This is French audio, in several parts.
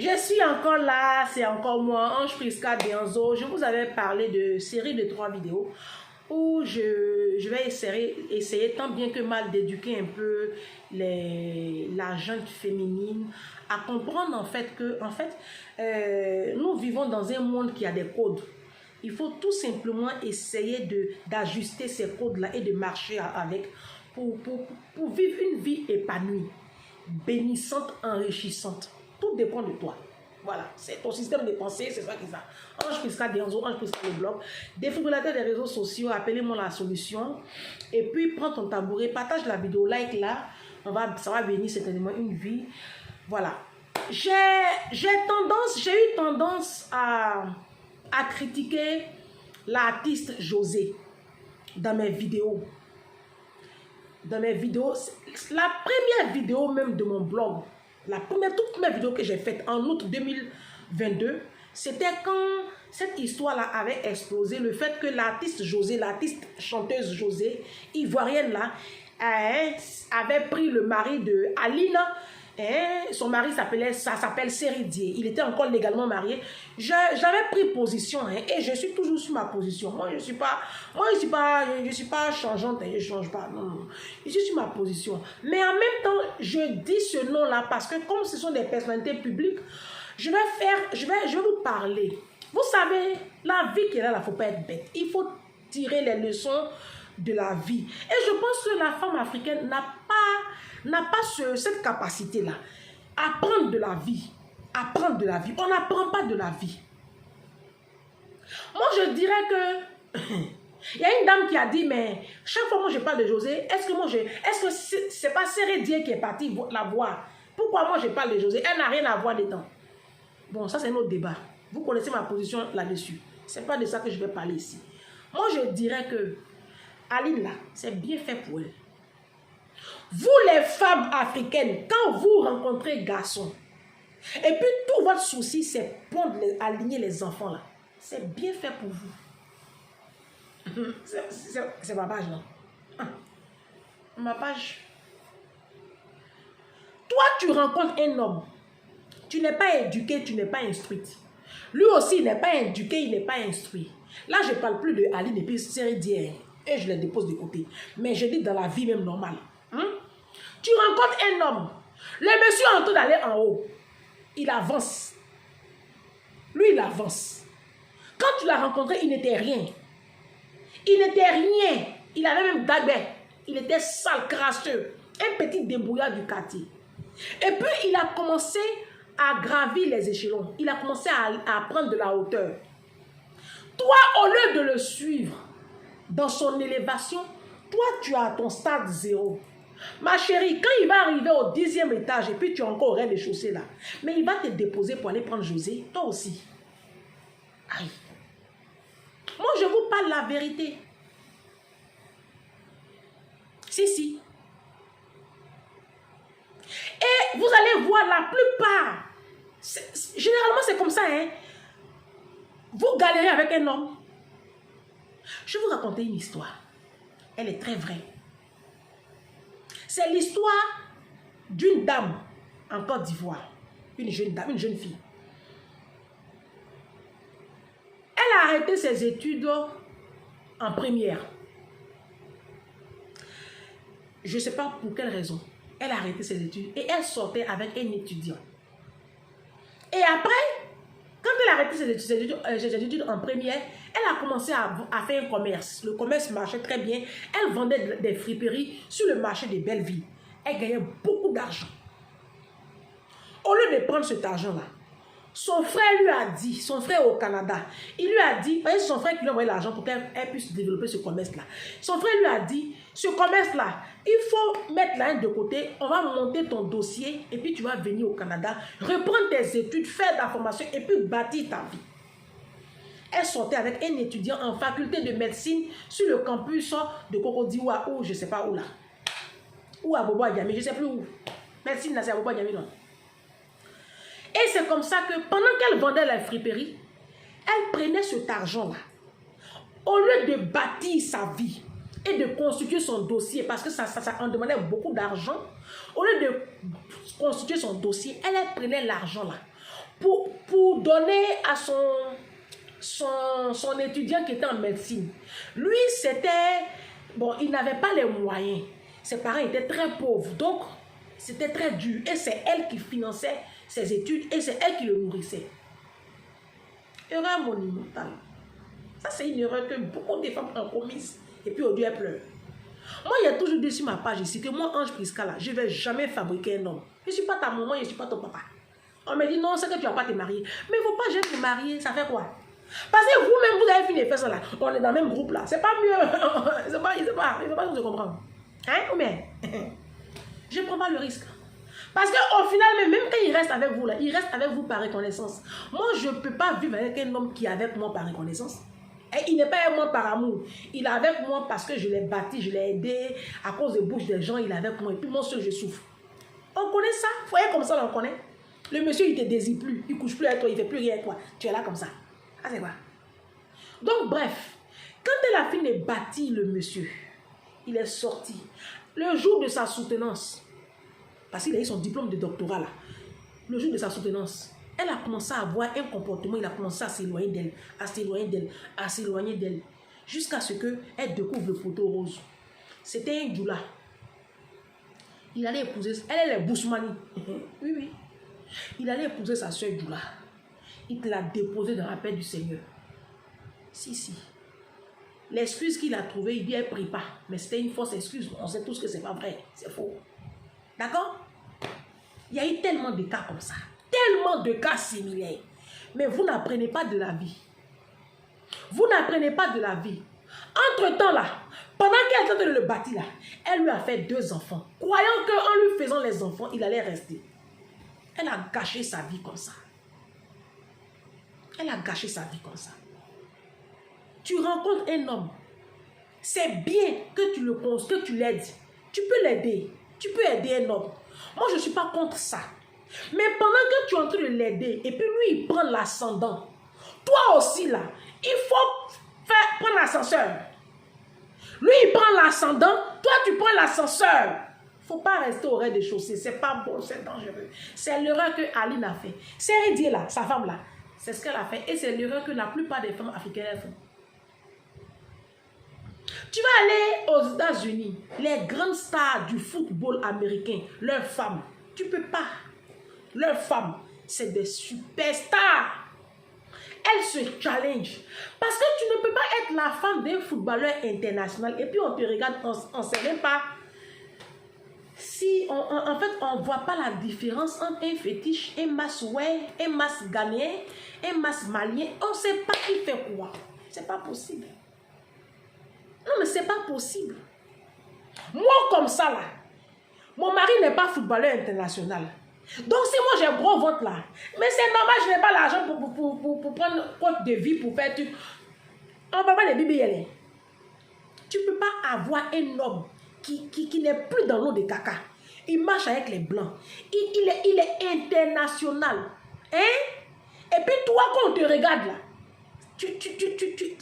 Je suis encore là, c'est encore moi, Ange Prisca Dianzo. Je vous avais parlé de série de 3 vidéos où je vais essayer tant bien que mal d'éduquer un peu la jeune féminine à comprendre en fait que nous vivons dans un monde qui a des codes. Il faut tout simplement essayer d'ajuster ces codes-là et de marcher avec pour vivre une vie épanouie, bénissante, enrichissante. Tout dépend de toi. Voilà, c'est ton système de pensée, c'est ça qui est ça. Ange Prisca Dianzo, Ange Prisca le blog, défibrillateur des réseaux sociaux, appelez-moi la solution. Et puis, prends ton tabouret, partage la vidéo, like là, ça va venir certainement une vie. Voilà. J'ai eu tendance à critiquer l'artiste José dans mes vidéos. La première vidéo même de mon blog, toute première vidéo que j'ai faite en août 2022, c'était quand cette histoire-là avait explosé, le fait que l'artiste José, l'artiste chanteuse José, ivoirienne là, avait pris le mari de Aline. Son mari s'appelle Seridier. Il était encore légalement marié. J'avais pris position et je suis toujours sur ma position. Moi, je suis pas changeante. Je change pas. Non. Je suis sur ma position. Mais en même temps, je dis ce nom-là parce que comme ce sont des personnalités publiques, je vais vous parler. Vous savez, la vie qui est là, il ne faut pas être bête. Il faut tirer les leçons de la vie. Et je pense que la femme africaine n'a pas cette capacité-là. Apprendre de la vie. Apprendre de la vie. On n'apprend pas de la vie. Moi, je dirais que... Il y a une dame qui a dit, mais chaque fois que je parle de José, est-ce que c'est pas Seridier qui est parti la voir? Pourquoi moi je parle de José? Elle n'a rien à voir dedans. Bon, ça c'est un autre débat. Vous connaissez ma position là-dessus. C'est pas de ça que je vais parler ici. Moi, je dirais que Aline là, c'est bien fait pour elle. Vous les femmes africaines, quand vous rencontrez garçons, et puis tout votre souci c'est aligner les enfants là, c'est bien fait pour vous. C'est ma page là. Ma page. Toi tu rencontres un homme, tu n'es pas éduqué, tu n'es pas instruite. Lui aussi il n'est pas éduqué, il n'est pas instruit. Là je ne parle plus de Aline et puis Seridier et je les dépose de côté. Mais je dis dans la vie même normale. Tu rencontres un homme. Le monsieur est en train d'aller en haut. Il avance. Lui, il avance. Quand tu l'as rencontré, il n'était rien. Il n'était rien. Il avait même daguet. Il était sale, crasseux. Un petit débrouillard du quartier. Et puis, il a commencé à gravir les échelons. Il a commencé à prendre de la hauteur. Toi, au lieu de le suivre dans son élévation, toi, tu as ton stade 0. Ma chérie, quand il va arriver au 10e étage et puis tu as encore au rez-de-chaussée là, mais il va te déposer pour aller prendre José, toi aussi. Aïe. Moi, je vous parle la vérité. Si. Et vous allez voir la plupart, généralement c'est comme ça, vous galérez avec un homme. Je vais vous raconter une histoire. Elle est très vraie. C'est l'histoire d'une dame en Côte d'Ivoire. Une jeune dame, une jeune fille. Elle a arrêté ses études en première. Je ne sais pas pour quelle raison. Elle a arrêté ses études et elle sortait avec un étudiant. Et après, quand elle a arrêté ses études en première, elle a commencé à faire un commerce. Le commerce marchait très bien. Elle vendait des friperies sur le marché de Belleville. Elle gagnait beaucoup d'argent. Au lieu de prendre cet argent-là, son frère lui a dit, son frère au Canada, il lui a dit, parce que c'est son frère qui lui a envoyé l'argent pour qu'elle puisse développer ce commerce-là. Son frère lui a dit, ce commerce-là, il faut mettre la haine de côté, on va monter ton dossier et puis tu vas venir au Canada, reprendre tes études, faire de la formation et puis bâtir ta vie. Elle sortait avec un étudiant en faculté de médecine sur le campus de Cocodiwa ou je ne sais pas où là. Ou à Bobo Diamé, je ne sais plus où. Médecine là, c'est à Bobo Diamé, non. Et c'est comme ça que pendant qu'elle vendait la friperie, elle prenait cet argent-là. Au lieu de bâtir sa vie, et de constituer son dossier, parce que ça en demandait beaucoup d'argent, au lieu de constituer son dossier, elle prenait l'argent là pour donner à son étudiant qui était en médecine. Lui, c'était... Bon, il n'avait pas les moyens. Ses parents étaient très pauvres, donc c'était très dur. Et c'est elle qui finançait ses études et c'est elle qui le nourrissait. Erreur monumentale. Ça, c'est une erreur que beaucoup de femmes ont commise. Et puis, au Dieu, elles pleurent. Moi, il y a toujours dit sur ma page ici que moi, Ange Prisca, là, je ne vais jamais fabriquer un homme. Je ne suis pas ta maman, je ne suis pas ton papa. On me dit non, c'est que tu ne vas pas te marier. Mais il ne faut pas jamais te marier, ça fait quoi? Parce que vous-même, vous avez fini de faire ça là. On est dans le même groupe là. C'est pas mieux. C'est pas ce que je comprends. Hein, ou bien? Je ne prends pas le risque. Parce qu'au final, même quand il reste avec vous là, il reste avec vous par reconnaissance. Moi, je ne peux pas vivre avec un homme qui est avec moi par reconnaissance. Et il n'est pas avec moi par amour. Il est avec moi parce que je l'ai bâti, je l'ai aidé. À cause de bouche des gens, il est avec moi. Et puis moi seul, je souffre. On connaît ça. Vous voyez comme ça, on connaît. Le monsieur, il ne te désire plus. Il ne couche plus avec toi. Il ne fait plus rien avec toi. Tu es là comme ça. Ah, c'est quoi? Donc, bref. Quand elle a fini de bâtir le monsieur, il est sorti. Le jour de sa soutenance, parce qu'il a eu son diplôme de doctorat là, le jour de sa soutenance, elle a commencé à avoir un comportement, il a commencé à s'éloigner d'elle, à s'éloigner d'elle, à s'éloigner d'elle, jusqu'à ce qu'elle découvre le photo rose. C'était un doula. Il allait épouser, elle est Bousmani. Oui, oui. Il allait épouser sa soeur doula. Il te l'a déposé dans la paix du Seigneur. Si, si. L'excuse qu'il a trouvée, il dit, elle ne prie pas. Mais c'était une fausse excuse. On sait tous que ce n'est pas vrai. C'est faux. D'accord? Il y a eu tellement de cas comme ça. Tellement de cas similaires. Mais vous n'apprenez pas de la vie. Vous n'apprenez pas de la vie. Entre-temps là, pendant qu'elle est en train de le bâtir là, elle lui a fait 2 enfants. Croyant qu'en lui faisant les enfants, il allait rester. Elle a gâché sa vie comme ça. Elle a gâché sa vie comme ça. Tu rencontres un homme. C'est bien que tu le construis, que tu l'aides. Tu peux l'aider. Tu peux aider un homme. Moi, je ne suis pas contre ça. Mais pendant que tu es en train de l'aider, et puis lui, il prend l'ascendant. Toi aussi, là, il faut prendre l'ascenseur. Lui, il prend l'ascendant. Toi, tu prends l'ascenseur. Il ne faut pas rester au rez-de-chaussée. Ce n'est pas bon, c'est dangereux. C'est l'erreur que Aline a fait. C'est Ridie, là, sa femme, là. C'est ce qu'elle a fait. Et c'est l'erreur que la plupart des femmes africaines font. Tu vas aller aux États-Unis, les grandes stars du football américain, leurs femmes, tu ne peux pas. Leurs femmes, c'est des superstars. Elles se challengent. Parce que tu ne peux pas être la femme d'un footballeur international et puis on te regarde, on ne sait même pas. Si en fait, on ne voit pas la différence entre un fétiche, un massouais, un masse ghanéen, un masse malien. On ne sait pas qui fait quoi. Ce n'est pas possible. Non, mais c'est pas possible. Moi, comme ça, là, mon mari n'est pas footballeur international. Donc, si moi, j'ai un gros ventre, là, mais c'est normal, je n'ai pas l'argent pour prendre compte de vie, pour faire tout. On ne va pas les BBL. Tu ne peux pas avoir un homme qui n'est plus dans l'eau de caca. Il marche avec les blancs. Il est international. Hein? Et puis, toi, quand on te regarde, là,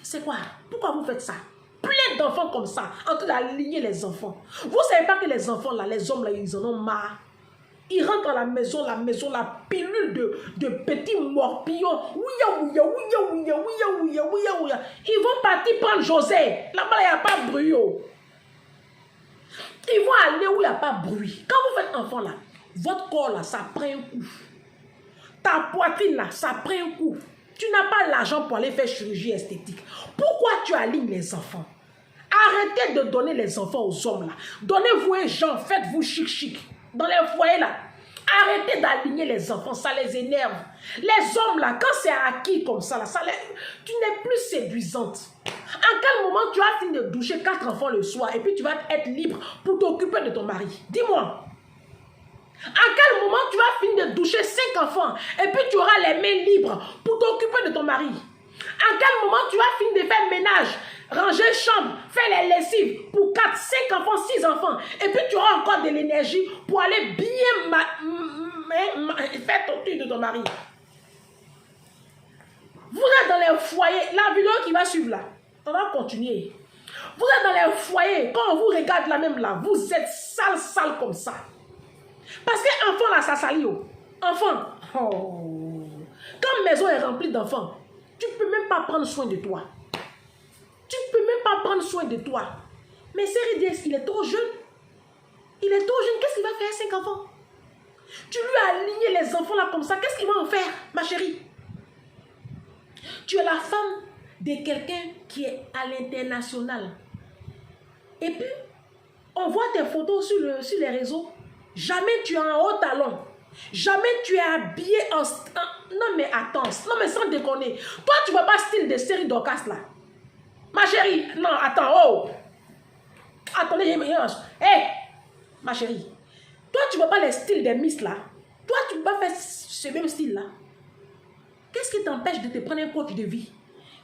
c'est quoi? Pourquoi vous faites ça? Plein d'enfants comme ça, en train d'aligner les enfants. Vous ne savez pas que les enfants, là, les hommes, là, ils en ont marre. Ils rentrent dans la maison, la pilule de petits morpillons. Ils vont partir prendre José. Là-bas, il n'y a pas de bruit. Ils vont aller où il n'y a pas de bruit. Quand vous faites enfant, là, votre corps, là, ça prend un coup. Ta poitrine, là, ça prend un coup. Tu n'as pas l'argent pour aller faire chirurgie esthétique. Pourquoi tu alignes les enfants? Arrêtez de donner les enfants aux hommes là. Donnez-vous un genre, faites-vous chic. Dans les foyers là. Arrêtez d'aligner les enfants, ça les énerve. Les hommes là, quand c'est acquis comme ça, là, tu n'es plus séduisante. En quel moment tu as fini de doucher 4 enfants le soir et puis tu vas être libre pour t'occuper de ton mari? Dis-moi. À quel moment tu vas finir de doucher 5 enfants et puis tu auras les mains libres pour t'occuper de ton mari? À quel moment tu vas finir de faire ménage, ranger chambre, faire les lessives pour 4, 5 enfants, 6 enfants et puis tu auras encore de l'énergie pour aller bien faire ton truc de ton mari? Vous êtes dans les foyers, la vidéo qui va suivre là, on va continuer. Vous êtes dans les foyers, quand on vous regarde là même là, vous êtes sale comme ça. Parce que enfant là, ça salit. Enfant, oh. Quand maison est remplie d'enfants, tu ne peux même pas prendre soin de toi. Tu ne peux même pas prendre soin de toi. Mais Série 10, il est trop jeune. Il est trop jeune, qu'est-ce qu'il va faire 5 enfants? Tu lui as aligné les enfants là comme ça, qu'est-ce qu'il va en faire, ma chérie? Tu es la femme de quelqu'un qui est à l'international. Et puis, on voit tes photos sur les réseaux. Jamais tu es en haut talon. Jamais tu es habillé en... Non mais attends, non mais sans déconner. Toi, tu ne vois pas style de Série Dorcas là. Ma chérie, non, attends, oh. Attendez, hé, ma chérie. Toi, tu ne vois pas les styles des Miss là. Toi, tu ne peux pas faire ce même style là. Qu'est-ce qui t'empêche de te prendre un coach de vie?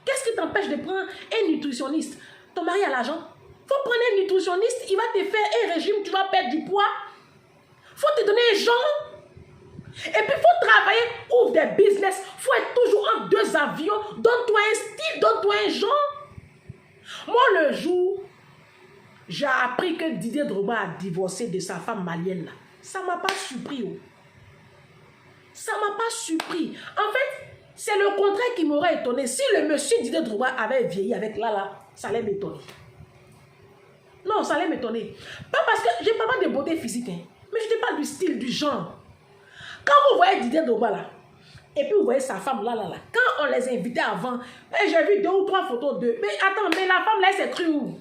Qu'est-ce qui t'empêche de prendre un nutritionniste? Ton mari a l'argent. Faut prendre un nutritionniste, il va te faire un régime, tu vas perdre du poids. Faut te donner un genre. Et puis, faut travailler, ouvre des business. Faut être toujours en 2 avions. Donne-toi un style, donne-toi un genre. Moi, le jour, j'ai appris que Didier Drogba a divorcé de sa femme malienne là. Ça ne m'a pas surpris. Oh. Ça ne m'a pas surpris. En fait, c'est le contraire qui m'aurait étonné. Si le monsieur Didier Drogba avait vieilli avec Lala, ça allait m'étonner. Non, ça allait m'étonner. Pas parce que je ne parle pas de beauté physique, hein, mais je te parle du style, du genre. Quand vous voyez Didier Drogba là, et puis vous voyez sa femme là, quand on les invitait avant, j'ai vu 2 ou 3 photos d'eux. Mais attends, mais la femme là, elle s'est crue où?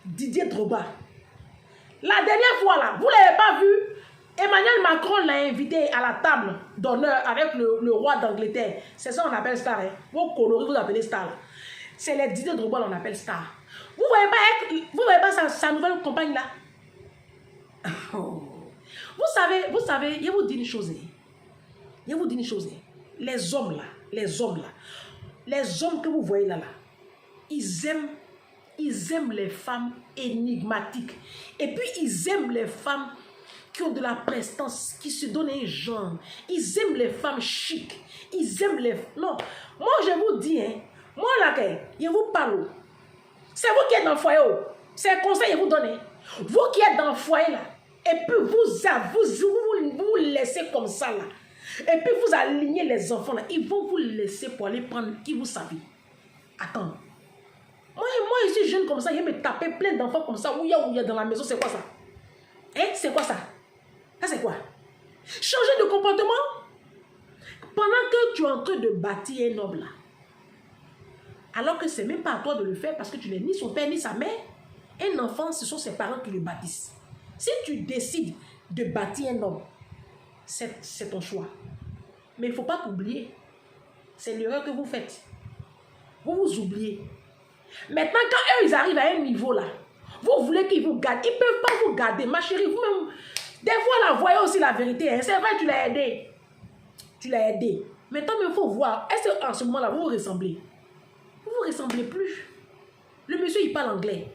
Didier Drogba. La dernière fois là, vous ne l'avez pas vu? Emmanuel Macron l'a invité à la table d'honneur avec le roi d'Angleterre. C'est ça qu'on appelle star. Hein? Vos coloris, vous appelez star. C'est les Didier Drogba qu'on appelle star. Vous ne voyez pas sa nouvelle compagne là? Oh. Vous savez, je vous dis une chose. Je vous dis une chose. Les hommes que vous voyez là, ils aiment les femmes énigmatiques. Et puis ils aiment les femmes qui ont de la prestance, qui se donnent un genre. Ils aiment les femmes chic. Ils aiment les... Non, moi je vous dis, hein, moi là, je vous parle. C'est vous qui êtes dans le foyer. C'est un conseil que je vous donne. Vous qui êtes dans le foyer là, et puis vous laissez comme ça là. Et puis vous alignez les enfants là. Ils vont vous laisser pour aller prendre qui vous savez. Attends. Moi je suis jeune comme ça, je me taper plein d'enfants comme ça. Ouya dans la maison, c'est quoi ça? Hein? C'est quoi ça? Ça c'est quoi? Changer de comportement. Pendant que tu es en train de bâtir un homme là. Alors que ce n'est même pas à toi de le faire parce que tu n'es ni son père ni sa mère. Un enfant, ce sont ses parents qui le bâtissent. Si tu décides de bâtir un homme, c'est ton choix. Mais il ne faut pas t'oublier. C'est l'erreur que vous faites. Vous vous oubliez. Maintenant, quand eux, ils arrivent à un niveau là, vous voulez qu'ils vous gardent. Ils ne peuvent pas vous garder. Ma chérie, vous-même, des fois, là, voyez aussi la vérité. Hein. C'est vrai, tu l'as aidé. Tu l'as aidé. Maintenant, il faut voir. Est-ce qu'en ce moment-là, vous vous ressemblez? Vous ne vous ressemblez plus. Le monsieur, il parle anglais.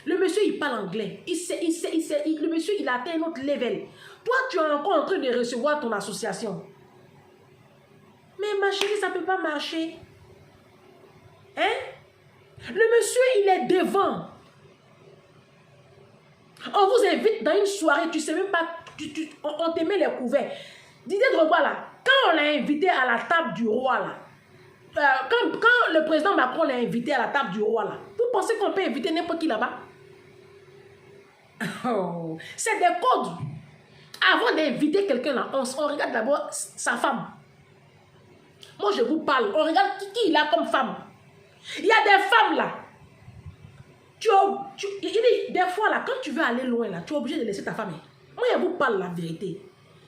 Le monsieur, il parle anglais. Le monsieur, il a atteint un autre level. Toi, tu es encore en train de recevoir ton association. Mais ma chérie, ça ne peut pas marcher. Hein? Le monsieur, il est devant. On vous invite dans une soirée, tu ne sais même pas, on te met les couverts. Didier Drogba, là, quand on l'a invité à la table du roi, là, quand le président Macron l'a invité à la table du roi, là, vous pensez qu'on peut inviter n'importe qui là-bas? Oh, c'est des codes. Avant d'inviter quelqu'un là, on regarde d'abord sa femme. Moi, je vous parle. On regarde qui il a comme femme. Il y a des femmes là. Des fois là, quand tu veux aller loin là, tu es obligé de laisser ta femme. Moi, je vous parle la vérité.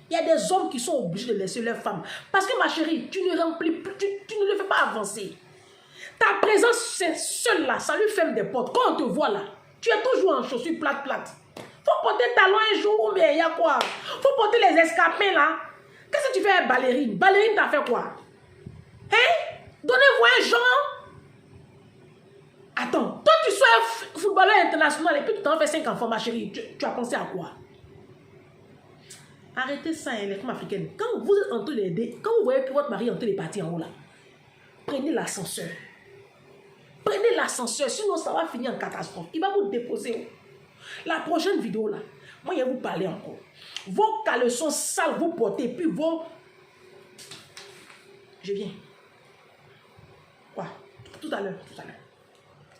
Il y a des hommes qui sont obligés de laisser leur femme. Parce que ma chérie, tu ne remplis plus, tu ne le fais pas avancer. Ta présence seule là, ça lui ferme des portes. Quand on te voit là, tu es toujours en chaussures plates. Faut porter talons un jour, mais il y a quoi? Faut porter les escarpins là. Qu'est-ce que tu fais, ballerine? Ballerine, t'as fait quoi? Hein? Donnez-vous un genre. Attends, toi tu sois un footballeur international et puis tu t'en fais 5 enfants, ma chérie. Tu as pensé à quoi? Arrêtez ça, hein, les femmes africaines. Quand vous êtes en train d'aider, quand vous voyez que votre mari est en train de partir en haut là, prenez l'ascenseur. Prenez l'ascenseur, sinon ça va finir en catastrophe. Il va vous déposer. La prochaine vidéo là, moi je vais vous parler encore. Vos caleçons sales, vous portez, puis vos... Je viens. Quoi? Tout à l'heure, tout à l'heure.